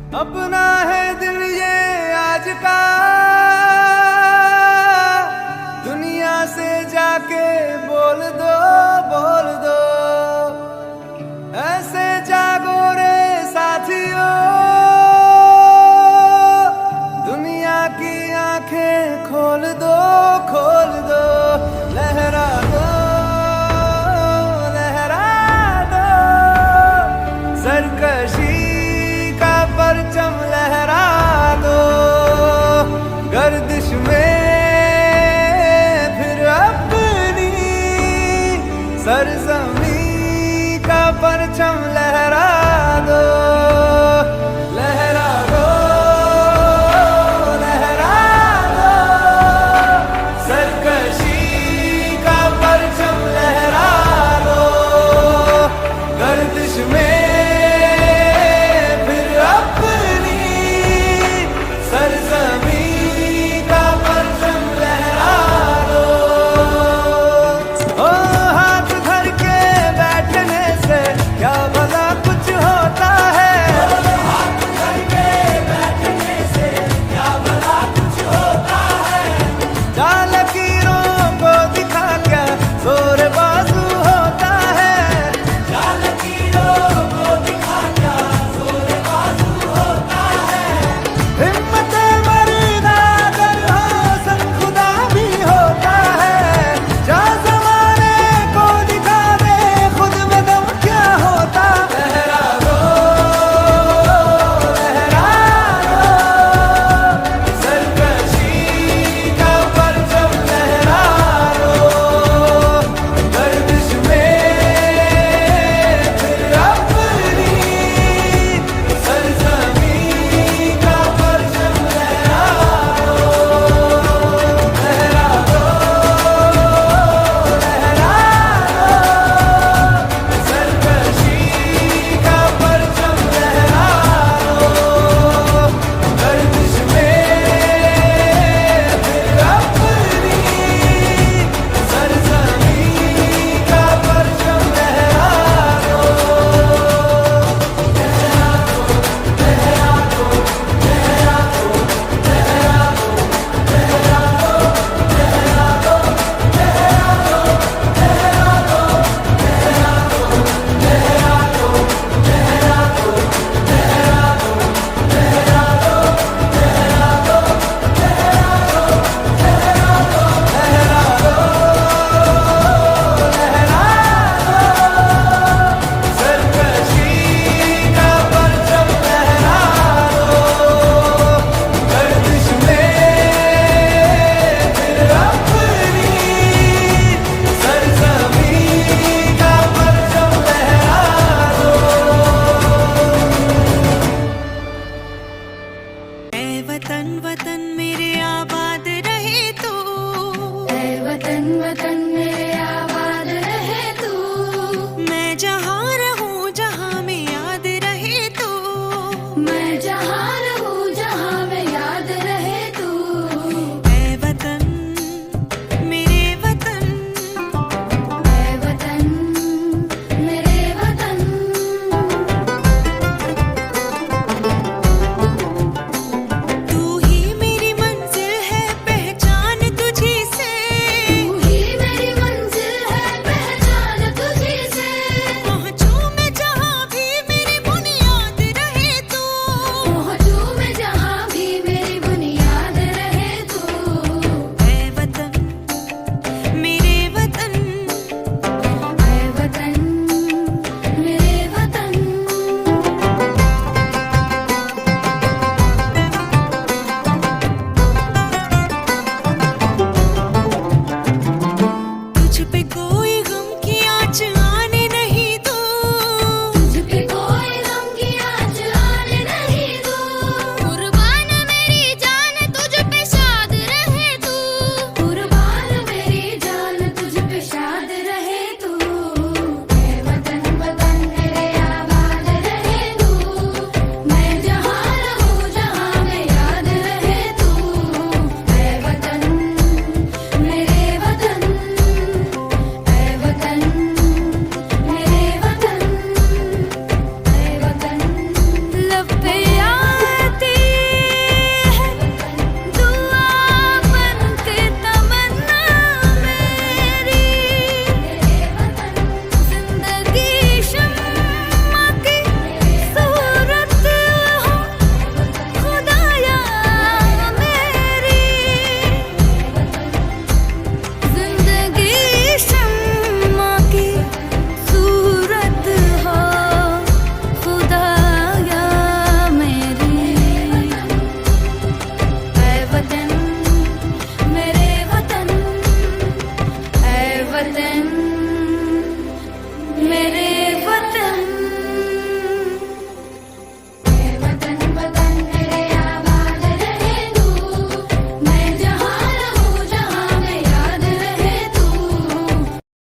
अपना है दिल ये आज का, दुनिया से जाके बोल दो, बोल दो। ऐसे जागो रे साथियों, दुनिया की आंखें खोल दो, खोल दो। लहरा दो, लहरा दो, सरकशी का परचम लहरा दो। गर्दिश में फिर अपनी सरजमी का परचम लहरा दो। लहरा दो, लहरा दो, सरकशी का परचम लहरा दो। गर्दिश में फिर अपनी सरजमी का परचम लहरा दो। ओ हाथ धर के बैठने से क्या भला कुछ होता है। हाथ धर के बैठने से क्या भला कुछ होता है। जा लकीरों को दिखा क्या जोर बाजू होता है। जा लकीरों को दिखा क्या जोर बाजू होता है। हिम्मत मर्दा अगर हो सन खुदा भी होता है। जा ज़माने को दिखा दे खुद में दम क्या होता। लहरा दो, लहरा दो, सरकशी का परचम लहरा दो। गर्दिश में फिर अपनी सरजमी का परचम लहरा दो। लहरा दो, लहरा दो, सरकशी का परचम लहरा दो। गर्दिश में फिर अपनी सरजमी का परचम लहरा सरकशी का परचम लहरा दो। गर्दिश में फिर अपनी सरजमी का परचम लहरा दो। ऐ वतन वतन मेरे आबाद रहे तू। ऐ वतन वतन